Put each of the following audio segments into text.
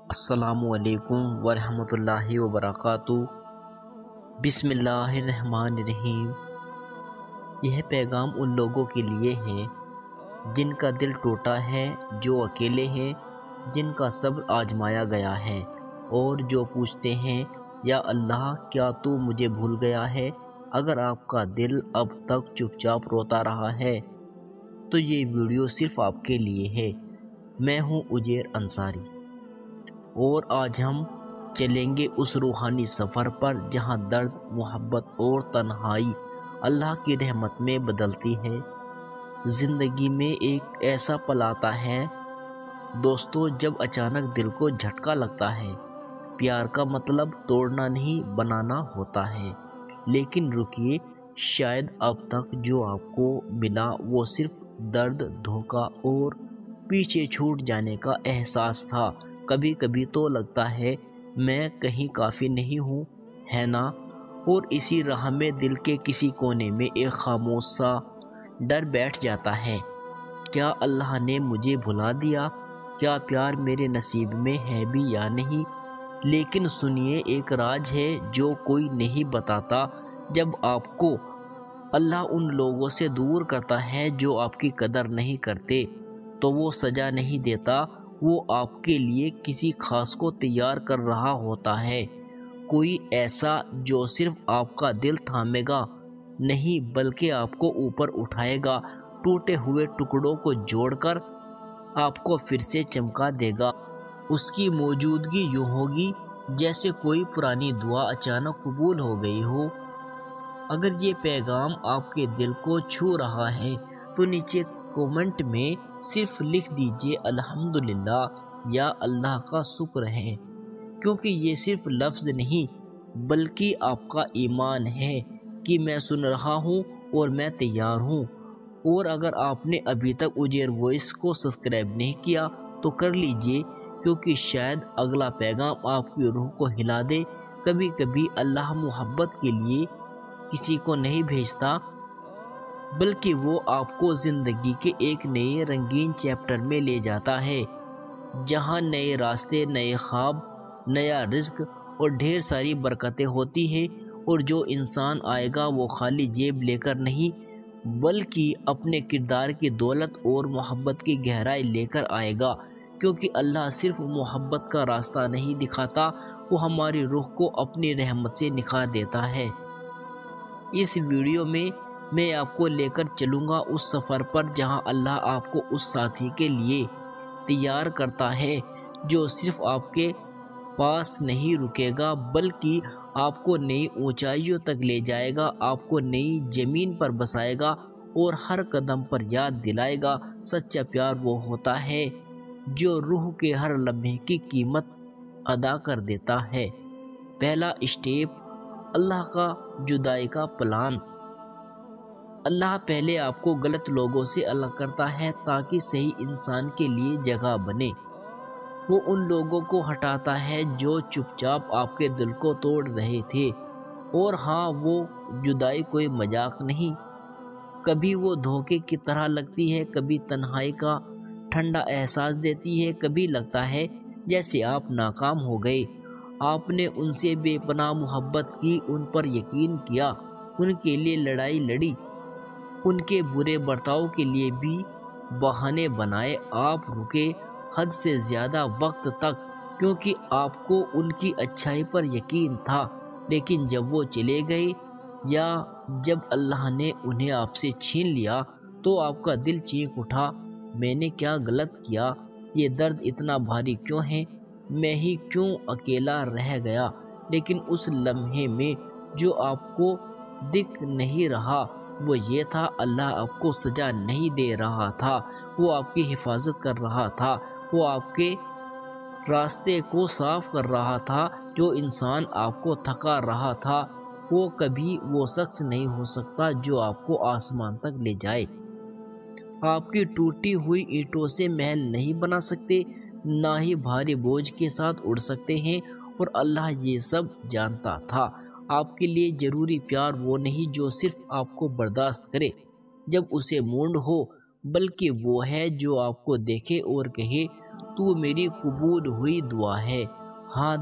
السلام علیکم ورحمۃ اللہ وبرکاتہ۔ بسم اللہ الرحمن الرحیم۔ یہ پیغام ان لوگوں کے لیے ہے جن کا دل ٹوٹا ہے، جو اکیلے ہیں، جن کا صبر آزمایا گیا ہے اور جو پوچھتے ہیں یا اللہ کیا تو مجھے بھول گیا ہے؟ اگر آپ کا دل اب تک چپ چاپ روتا رہا ہے تو یہ ویڈیو صرف آپ کے لیے ہے۔ میں ہوں عزیر انصاری اور آج ہم چلیں گے اس روحانی سفر پر جہاں درد، محبت اور تنہائی اللہ کی رحمت میں بدلتی ہے۔ زندگی میں ایک ایسا پل آتا ہے دوستو جب اچانک دل کو جھٹکا لگتا ہے۔ پیار کا مطلب توڑنا نہیں بنانا ہوتا ہے، لیکن رکیے، شاید اب تک جو آپ کو ملا وہ صرف درد، دھوکہ اور پیچھے چھوٹ جانے کا احساس تھا۔ کبھی کبھی تو لگتا ہے میں کہیں کافی نہیں ہوں، ہے نا؟ اور اسی راہ میں دل کے کسی کونے میں ایک خاموش سا ڈر بیٹھ جاتا ہے۔ کیا اللہ نے مجھے بھلا دیا؟ کیا پیار میرے نصیب میں ہے بھی یا نہیں؟ لیکن سنیے، ایک راز ہے جو کوئی نہیں بتاتا۔ جب آپ کو اللہ ان لوگوں سے دور کرتا ہے جو آپ کی قدر نہیں کرتے، تو وہ سزا نہیں دیتا، وہ آپ کے لیے کسی خاص کو تیار کر رہا ہوتا ہے۔ کوئی ایسا جو صرف آپ کا دل تھامے گا نہیں، بلکہ آپ کو اوپر اٹھائے گا، ٹوٹے ہوئے ٹکڑوں کو جوڑ کر آپ کو پھر سے چمکا دے گا۔ اس کی موجودگی یوں ہوگی جیسے کوئی پرانی دعا اچانک قبول ہو گئی ہو۔ اگر یہ پیغام آپ کے دل کو چھو رہا ہے تو نیچے کومنٹ میں صرف لکھ دیجئے الحمدللہ یا اللہ کا شکر ہے، کیونکہ یہ صرف لفظ نہیں بلکہ آپ کا ایمان ہے کہ میں سن رہا ہوں اور میں تیار ہوں۔ اور اگر آپ نے ابھی تک عزیر وائس کو سبسکرائب نہیں کیا تو کر لیجئے، کیونکہ شاید اگلا پیغام آپ کی روح کو ہلا دے۔ کبھی کبھی اللہ محبت کے لیے کسی کو نہیں بھیجتا، بلکہ وہ آپ کو زندگی کے ایک نئے رنگین چیپٹر میں لے جاتا ہے، جہاں نئے راستے، نئے خواب، نیا رزق اور ڈھیر ساری برکتیں ہوتی ہیں۔ اور جو انسان آئے گا وہ خالی جیب لے کر نہیں، بلکہ اپنے کردار کی دولت اور محبت کی گہرائی لے کر آئے گا، کیونکہ اللہ صرف محبت کا راستہ نہیں دکھاتا، وہ ہماری روح کو اپنی رحمت سے نکھار دیتا ہے۔ اس ویڈیو میں آپ کو لے کر چلوں گا اس سفر پر جہاں اللہ آپ کو اس ساتھی کے لیے تیار کرتا ہے جو صرف آپ کے پاس نہیں رکے گا، بلکہ آپ کو نئی اونچائیوں تک لے جائے گا، آپ کو نئی زمین پر بسائے گا اور ہر قدم پر یاد دلائے گا سچا پیار وہ ہوتا ہے جو روح کے ہر لمحے کی قیمت ادا کر دیتا ہے۔ پہلا اسٹیپ، اللہ کا جدائی کا پلان۔ اللہ پہلے آپ کو غلط لوگوں سے الگ کرتا ہے تاکہ صحیح انسان کے لیے جگہ بنے۔ وہ ان لوگوں کو ہٹاتا ہے جو چپ چاپ آپ کے دل کو توڑ رہے تھے۔ اور ہاں، وہ جدائی کوئی مذاق نہیں۔ کبھی وہ دھوکے کی طرح لگتی ہے، کبھی تنہائی کا ٹھنڈا احساس دیتی ہے، کبھی لگتا ہے جیسے آپ ناکام ہو گئے۔ آپ نے ان سے بے پناہ محبت کی، ان پر یقین کیا، ان کے لیے لڑائی لڑی، ان کے برے برتاؤ کے لیے بھی بہانے بنائے، آپ رکے حد سے زیادہ وقت تک کیونکہ آپ کو ان کی اچھائی پر یقین تھا۔ لیکن جب وہ چلے گئے یا جب اللہ نے انہیں آپ سے چھین لیا تو آپ کا دل چیخ اٹھا، میں نے کیا غلط کیا؟ یہ درد اتنا بھاری کیوں ہے؟ میں ہی کیوں اکیلا رہ گیا؟ لیکن اس لمحے میں جو آپ کو دکھ نہیں رہا وہ یہ تھا، اللہ آپ کو سزا نہیں دے رہا تھا، وہ آپ کی حفاظت کر رہا تھا، وہ آپ کے راستے کو صاف کر رہا تھا۔ جو انسان آپ کو تھکا رہا تھا وہ کبھی وہ شخص نہیں ہو سکتا جو آپ کو آسمان تک لے جائے۔ آپ کی ٹوٹی ہوئی اینٹوں سے محل نہیں بنا سکتے، نہ ہی بھاری بوجھ کے ساتھ اڑ سکتے ہیں، اور اللہ یہ سب جانتا تھا۔ آپ کے لیے ضروری پیار وہ نہیں جو صرف آپ کو برداشت کرے جب اسے موڈ ہو، بلکہ وہ ہے جو آپ کو دیکھے اور کہے تو میری قبول ہوئی دعا ہے۔ ہاں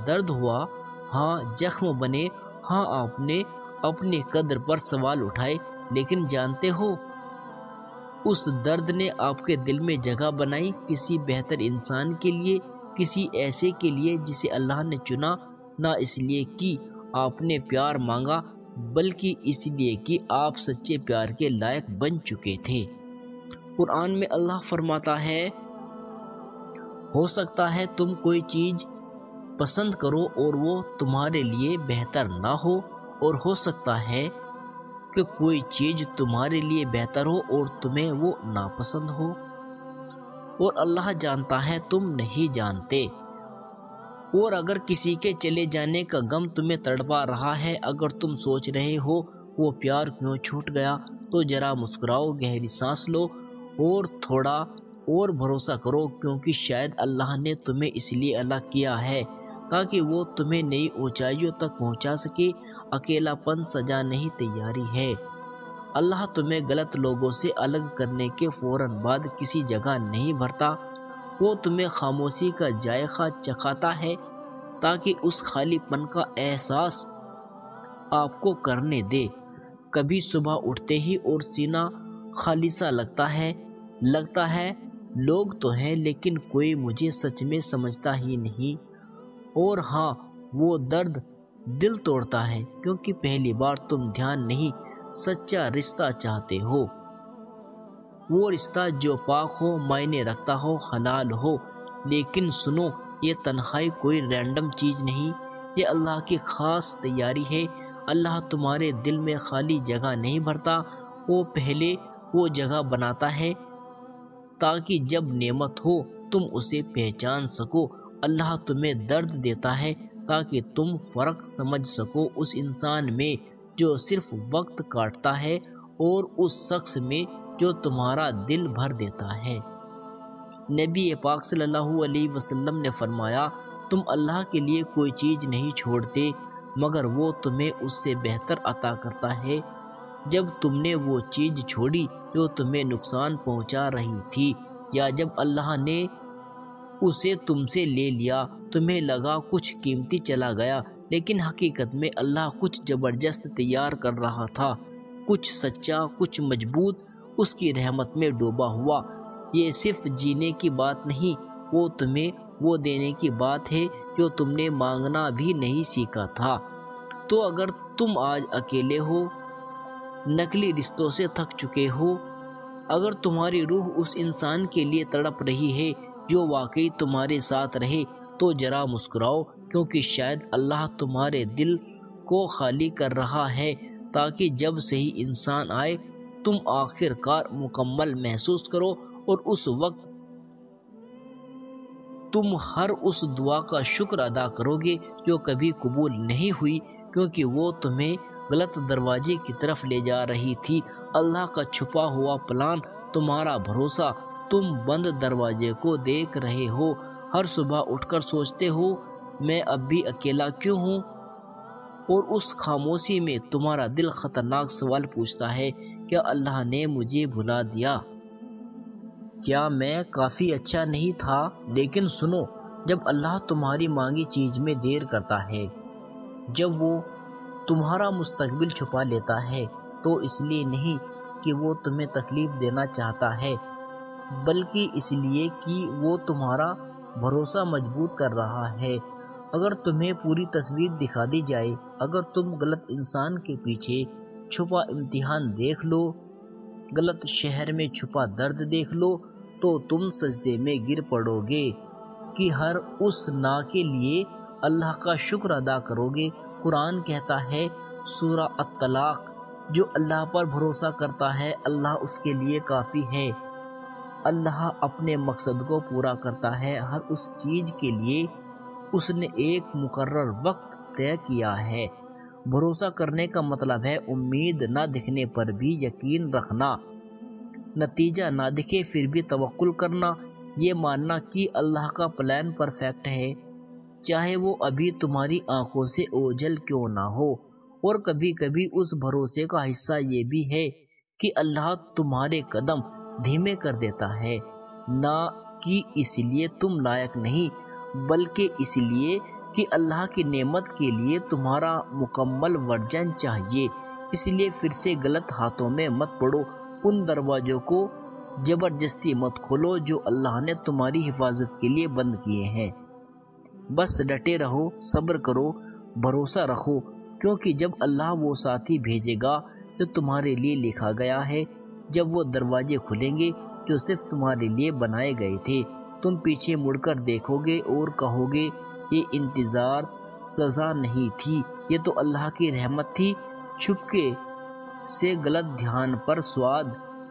درد ہوا، ہاں زخم بنے، ہاں آپ نے اپنی قدر پر سوال اٹھائے، لیکن جانتے ہو اس درد نے آپ کے دل میں جگہ بنائی کسی بہتر انسان کے لیے، کسی ایسے کے لیے جسے اللہ نے چنا، نہ اس لیے کہ آپ نے پیار مانگا بلکہ اس لیے کہ آپ سچے پیار کے لائق بن چکے تھے۔ قرآن میں اللہ فرماتا ہے، ہو سکتا ہے تم کوئی چیز پسند کرو اور وہ تمہارے لیے بہتر نہ ہو، اور ہو سکتا ہے کہ کوئی چیز تمہارے لیے بہتر ہو اور تمہیں وہ ناپسند ہو، اور اللہ جانتا ہے تم نہیں جانتے۔ اور اگر کسی کے چلے جانے کا غم تمہیں تڑپا رہا ہے، اگر تم سوچ رہے ہو وہ پیار کیوں چھوٹ گیا، تو ذرا مسکراؤ، گہری سانس لو اور تھوڑا اور بھروسہ کرو، کیونکہ شاید اللہ نے تمہیں اس لیے الگ کیا ہے تاکہ وہ تمہیں نئی اونچائیوں تک پہنچا سکے۔ اکیلا پن سزا نہیں، تیاری ہے۔ اللہ تمہیں غلط لوگوں سے الگ کرنے کے فوراً بعد کسی جگہ نہیں بھرتا، وہ تمہیں خاموشی کا ذائقہ چکھاتا ہے تاکہ اس خالی پن کا احساس آپ کو کرنے دے۔ کبھی صبح اٹھتے ہی اور سینہ خالی سا لگتا ہے لوگ تو ہیں لیکن کوئی مجھے سچ میں سمجھتا ہی نہیں، اور ہاں وہ درد دل توڑتا ہے کیونکہ پہلی بار تم دھیان نہیں سچا رشتہ چاہتے ہو، وہ رشتہ جو پاک ہو، معنی رکھتا ہو، حلال ہو۔ لیکن سنو، یہ تنہائی کوئی رینڈم چیز نہیں، یہ اللہ کی خاص تیاری ہے۔ اللہ تمہارے دل میں خالی جگہ نہیں بھرتا، وہ پہلے وہ جگہ بناتا ہے تاکہ جب نعمت ہو تم اسے پہچان سکو۔ اللہ تمہیں درد دیتا ہے تاکہ تم فرق سمجھ سکو اس انسان میں جو صرف وقت کاٹتا ہے اور اس شخص میں جو تمہارا دل بھر دیتا ہے۔ نبی پاک صلی اللہ علیہ وسلم نے فرمایا، تم اللہ کے لیے کوئی چیز نہیں چھوڑتے مگر وہ تمہیں اس سے بہتر عطا کرتا ہے۔ جب تم نے وہ چیز چھوڑی جو تمہیں نقصان پہنچا رہی تھی، یا جب اللہ نے اسے تم سے لے لیا، تمہیں لگا کچھ قیمتی چلا گیا، لیکن حقیقت میں اللہ کچھ زبردست تیار کر رہا تھا، کچھ سچا، کچھ مضبوط، اس کی رحمت میں ڈوبا ہوا۔ یہ صرف جینے کی بات نہیں، وہ تمہیں وہ دینے کی بات ہے جو تم نے مانگنا بھی نہیں سیکھا تھا۔ تو اگر تم آج اکیلے ہو، نقلی رشتوں سے تھک چکے ہو، اگر تمہاری روح اس انسان کے لیے تڑپ رہی ہے جو واقعی تمہارے ساتھ رہے، تو ذرا مسکراؤ، کیونکہ شاید اللہ تمہارے دل کو خالی کر رہا ہے تاکہ جب صحیح انسان آئے تم آخر کار مکمل محسوس کرو، اور اس وقت تم ہر اس دعا کا شکر ادا کرو گے جو کبھی قبول نہیں ہوئی، کیونکہ وہ تمہیں غلط دروازے کی طرف لے جا رہی تھی۔ اللہ کا چھپا ہوا پلان، تمہارا بھروسہ، تم بند دروازے کو دیکھ رہے ہو، ہر صبح اٹھ کر سوچتے ہو میں اب بھی اکیلا کیوں ہوں، اور اس خاموشی میں تمہارا دل خطرناک سوال پوچھتا ہے، کیا اللہ نے مجھے بھلا دیا؟ کیا میں کافی اچھا نہیں تھا؟ لیکن سنو، جب اللہ تمہاری مانگی چیز میں دیر کرتا ہے، جب وہ تمہارا مستقبل چھپا لیتا ہے، تو اس لیے نہیں کہ وہ تمہیں تکلیف دینا چاہتا ہے، بلکہ اس لیے کہ وہ تمہارا بھروسہ مضبوط کر رہا ہے۔ اگر تمہیں پوری تصویر دکھا دی جائے، اگر تم غلط انسان کے پیچھے چھپا امتحان دیکھ لو، غلط شہر میں چھپا درد دیکھ لو، تو تم سجدے میں گر پڑو گے کہ ہر اس نا کے لیے اللہ کا شکر ادا کرو گے۔ قرآن کہتا ہے، سورہ الطلاق، جو اللہ پر بھروسہ کرتا ہے اللہ اس کے لیے کافی ہے۔ اللہ اپنے مقصد کو پورا کرتا ہے، ہر اس چیز کے لیے اس نے ایک مقرر وقت طے کیا ہے۔ بھروسہ کرنے کا مطلب ہے امید نہ دکھنے پر بھی یقین رکھنا، نتیجہ نہ دکھے پھر بھی توکل کرنا، یہ ماننا کہ اللہ کا پلان پرفیکٹ ہے، چاہے وہ ابھی تمہاری آنکھوں سے اوجھل کیوں نہ ہو۔ اور کبھی کبھی اس بھروسے کا حصہ یہ بھی ہے کہ اللہ تمہارے قدم دھیمے کر دیتا ہے، نہ کہ اس لیے تم لائق نہیں، بلکہ اس لیے کہ اللہ کی نعمت کے لیے تمہارا مکمل ورژن چاہیے۔ اس لیے پھر سے غلط ہاتھوں میں مت پڑو، ان دروازوں کو زبردستی مت کھولو جو اللہ نے تمہاری حفاظت کے لیے بند کیے ہیں۔ بس ڈٹے رہو، صبر کرو، بھروسہ رکھو، کیونکہ جب اللہ وہ ساتھی بھیجے گا جو تمہارے لیے لکھا گیا ہے، جب وہ دروازے کھلیں گے جو صرف تمہارے لیے بنائے گئے تھے، تم پیچھے مڑ کر دیکھو گے اور کہو گے یہ انتظار سزا نہیں تھی، یہ تو اللہ کی رحمت تھی۔ چھپکے سے غلط دھیان پر سواد،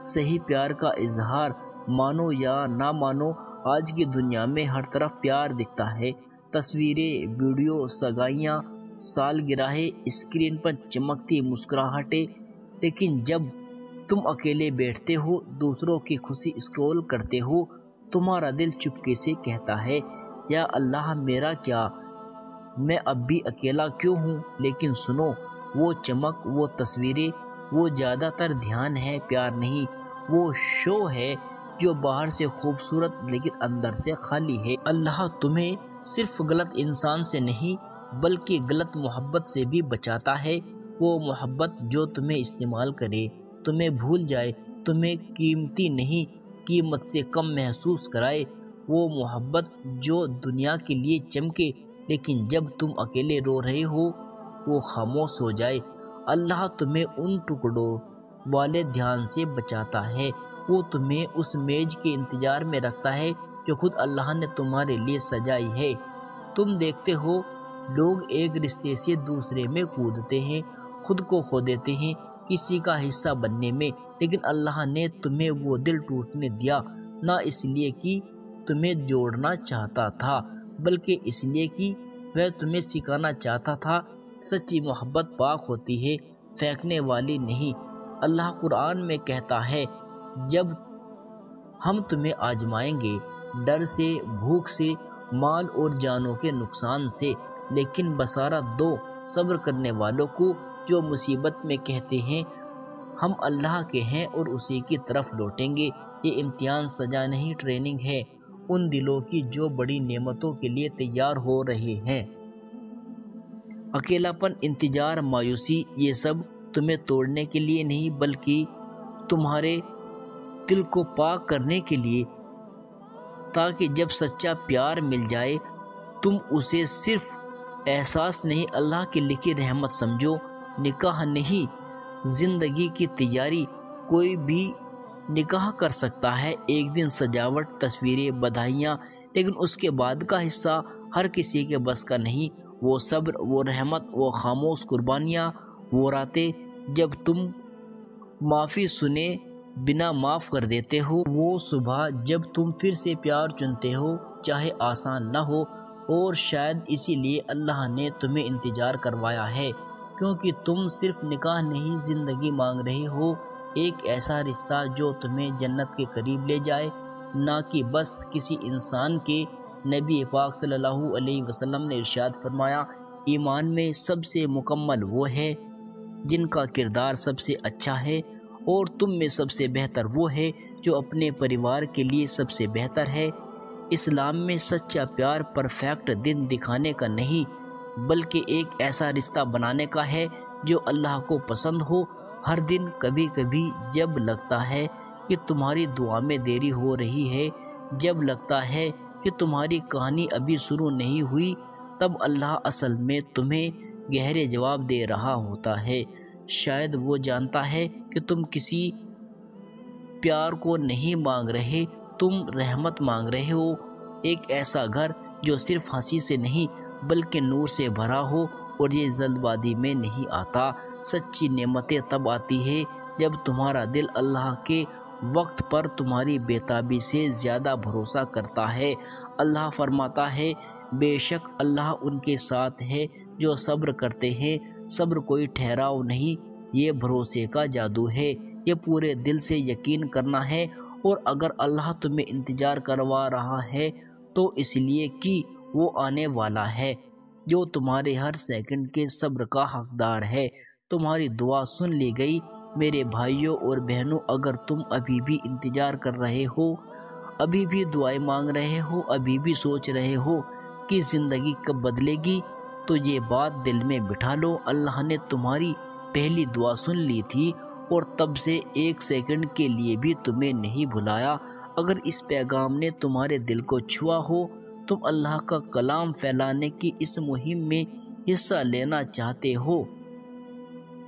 صحیح پیار کا اظہار، مانو یا نہ مانو، آج کی دنیا میں ہر طرف پیار دکھتا ہے، تصویریں، ویڈیو، سگائیاں، سالگرہیں، اسکرین پر چمکتی مسکراہٹیں، لیکن جب تم اکیلے بیٹھتے ہو، دوسروں کی خوشی اسکرول کرتے ہو، تمہارا دل چپکے سے کہتا ہے یا اللہ میرا کیا، میں اب بھی اکیلا کیوں ہوں؟ لیکن سنو، وہ چمک، وہ تصویریں، وہ زیادہ تر دھیان ہے، پیار نہیں۔ وہ شو ہے جو باہر سے خوبصورت لیکن اندر سے خالی ہے۔ اللہ تمہیں صرف غلط انسان سے نہیں بلکہ غلط محبت سے بھی بچاتا ہے۔ وہ محبت جو تمہیں استعمال کرے، تمہیں بھول جائے، تمہیں قیمتی نہیں، قیمت سے کم محسوس کرائے۔ وہ محبت جو دنیا کے لیے چمکے لیکن جب تم اکیلے رو رہے ہو وہ خاموش ہو جائے۔ اللہ تمہیں ان ٹکڑوں والے دھیان سے بچاتا ہے۔ وہ تمہیں اس میز کے انتظار میں رکھتا ہے جو خود اللہ نے تمہارے لیے سجائی ہے۔ تم دیکھتے ہو لوگ ایک رشتے سے دوسرے میں کودتے ہیں، خود کو کھو دیتے ہیں کسی کا حصہ بننے میں، لیکن اللہ نے تمہیں وہ دل ٹوٹنے دیا، نہ اس لیے کہ تمہیں جوڑنا چاہتا تھا بلکہ اس لیے کہ وہ تمہیں سکھانا چاہتا تھا۔ سچی محبت پاک ہوتی ہے، پھینکنے والی نہیں۔ اللہ قرآن میں کہتا ہے جب ہم تمہیں آزمائیں گے، ڈر سے، بھوک سے، مال اور جانوں کے نقصان سے، لیکن بشارت دو صبر کرنے والوں کو جو مصیبت میں کہتے ہیں ہم اللہ کے ہیں اور اسی کی طرف لوٹیں گے۔ یہ امتحان سزا نہیں، ٹریننگ ہے ان دلوں کی جو بڑی نعمتوں کے لیے تیار ہو رہے ہیں۔ اکیلا پن، انتظار، مایوسی، یہ سب تمہیں توڑنے کے لیے نہیں بلکہ تمہارے دل کو پاک کرنے کے لیے، تاکہ جب سچا پیار مل جائے تم اسے صرف احساس نہیں اللہ کی لکھی رحمت سمجھو۔ نکاح نہیں، زندگی کی تیاری۔ کوئی بھی نکاح کر سکتا ہے، ایک دن سجاوٹ، تصویریں، بدھائیاں، لیکن اس کے بعد کا حصہ ہر کسی کے بس کا نہیں۔ وہ صبر، وہ رحمت، وہ خاموش قربانیاں، وہ راتیں جب تم معافی سنے بنا معاف کر دیتے ہو، وہ صبح جب تم پھر سے پیار چنتے ہو چاہے آسان نہ ہو۔ اور شاید اسی لیے اللہ نے تمہیں انتظار کروایا ہے، کیونکہ تم صرف نکاح نہیں زندگی مانگ رہے ہو، ایک ایسا رشتہ جو تمہیں جنت کے قریب لے جائے، نہ کہ بس کسی انسان کے۔ نبی پاک صلی اللہ علیہ وسلم نے ارشاد فرمایا ایمان میں سب سے مکمل وہ ہے جن کا کردار سب سے اچھا ہے، اور تم میں سب سے بہتر وہ ہے جو اپنے پریوار کے لیے سب سے بہتر ہے۔ اسلام میں سچا پیار پرفیکٹ دن دکھانے کا نہیں بلکہ ایک ایسا رشتہ بنانے کا ہے جو اللہ کو پسند ہو۔ ہر دن کبھی کبھی جب لگتا ہے کہ تمہاری دعا میں دیری ہو رہی ہے، جب لگتا ہے کہ تمہاری کہانی ابھی شروع نہیں ہوئی، تب اللہ اصل میں تمہیں گہرے جواب دے رہا ہوتا ہے۔ شاید وہ جانتا ہے کہ تم کسی پیار کو نہیں مانگ رہے، تم رحمت مانگ رہے ہو، ایک ایسا گھر جو صرف ہنسی سے نہیں بلکہ نور سے بھرا ہو، اور یہ جلد بازی میں نہیں آتا۔ سچی نعمتیں تب آتی ہے جب تمہارا دل اللہ کے وقت پر تمہاری بےتابی سے زیادہ بھروسہ کرتا ہے۔ اللہ فرماتا ہے بے شک اللہ ان کے ساتھ ہے جو صبر کرتے ہیں۔ صبر کوئی ٹھہراؤ نہیں، یہ بھروسے کا جادو ہے، یہ پورے دل سے یقین کرنا ہے۔ اور اگر اللہ تمہیں انتظار کروا رہا ہے تو اس لیے کہ وہ آنے والا ہے جو تمہارے ہر سیکنڈ کے صبر کا حقدار ہے۔ تمہاری دعا سن لی گئی۔ میرے بھائیوں اور بہنوں، اگر تم ابھی بھی انتظار کر رہے ہو، ابھی بھی دعائیں مانگ رہے ہو، ابھی بھی سوچ رہے ہو کہ زندگی کب بدلے گی، تو یہ بات دل میں بٹھا لو، اللہ نے تمہاری پہلی دعا سن لی تھی اور تب سے ایک سیکنڈ کے لیے بھی تمہیں نہیں بھلایا۔ اگر اس پیغام نے تمہارے دل کو چھوا ہو، تم اللہ کا کلام پھیلانے کی اس مہم میں حصہ لینا چاہتے ہو،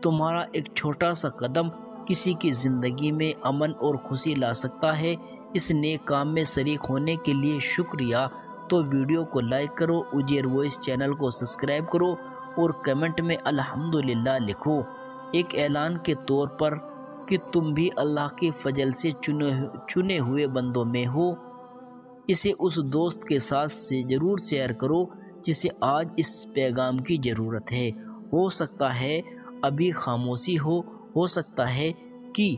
تمہارا ایک چھوٹا سا قدم کسی کی زندگی میں امن اور خوشی لا سکتا ہے۔ اس نیک کام میں شریک ہونے کے لیے شکریہ۔ تو ویڈیو کو لائک کرو، اجیر وائس چینل کو سبسکرائب کرو اور کمنٹ میں الحمدللہ لکھو، ایک اعلان کے طور پر کہ تم بھی اللہ کے فضل سے چنے ہوئے بندوں میں ہو۔ اسے اس دوست کے ساتھ سے ضرور شیئر کرو جسے آج اس پیغام کی ضرورت ہے۔ ہو سکتا ہے ابھی خاموشی ہو سکتا ہے کہ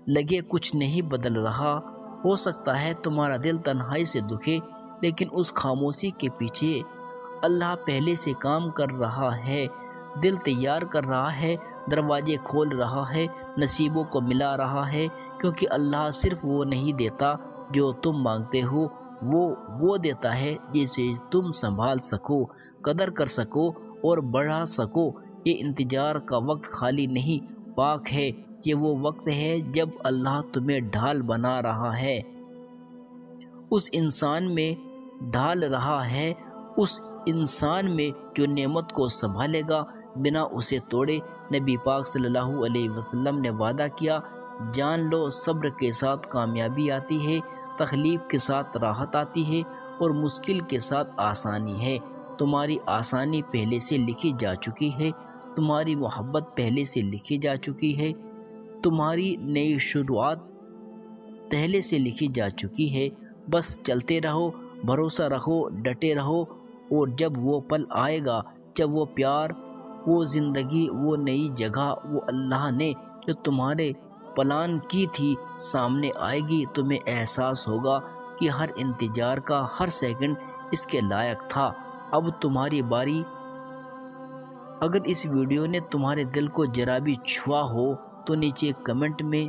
لگے کچھ نہیں بدل رہا، ہو سکتا ہے تمہارا دل تنہائی سے دکھے، لیکن اس خاموشی کے پیچھے اللہ پہلے سے کام کر رہا ہے، دل تیار کر رہا ہے، دروازے کھول رہا ہے، نصیبوں کو ملا رہا ہے، کیونکہ اللہ صرف وہ نہیں دیتا جو تم مانگتے ہو، وہ دیتا ہے جسے تم سنبھال سکو، قدر کر سکو اور بڑھا سکو۔ یہ انتظار کا وقت خالی نہیں، پاک ہے، یہ وہ وقت ہے جب اللہ تمہیں ڈھال بنا رہا ہے، اس انسان میں ڈال رہا ہے، اس انسان میں جو نعمت کو سنبھالے گا بنا اسے توڑے۔ نبی پاک صلی اللہ علیہ وسلم نے وعدہ کیا، جان لو صبر کے ساتھ کامیابی آتی ہے، تکلیف کے ساتھ راحت آتی ہے اور مشکل کے ساتھ آسانی ہے۔ تمہاری آسانی پہلے سے لکھی جا چکی ہے، تمہاری محبت پہلے سے لکھی جا چکی ہے، تمہاری نئی شروعات پہلے سے لکھی جا چکی ہے۔ بس چلتے رہو، بھروسہ رکھو، ڈٹے رہو، اور جب وہ پل آئے گا، جب وہ پیار، وہ زندگی، وہ نئی جگہ، وہ اللہ نے جو تمہارے پلان کی تھی سامنے آئے گی، تمہیں احساس ہوگا کہ ہر انتظار کا ہر سیکنڈ اس کے لائق تھا۔ اب تمہاری باری۔ اگر اس ویڈیو نے تمہارے دل کو ذرا بھی چھوا ہو تو نیچے کمنٹ میں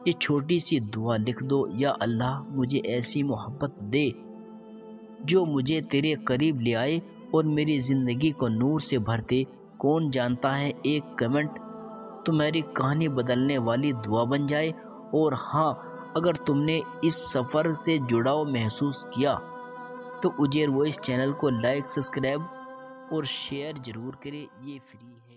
یہ چھوٹی سی دعا لکھ دو، یا اللہ مجھے ایسی محبت دے جو مجھے تیرے قریب لے آئے اور میری زندگی کو نور سے بھر دے۔ کون جانتا ہے ایک کمنٹ تمہاری کہانی بدلنے والی دعا بن جائے۔ اور ہاں، اگر تم نے اس سفر سے جڑاؤ محسوس کیا تو اجیر وائس چینل کو لائک، سبسکرائب اور شیئر ضرور کریں، یہ فری ہے۔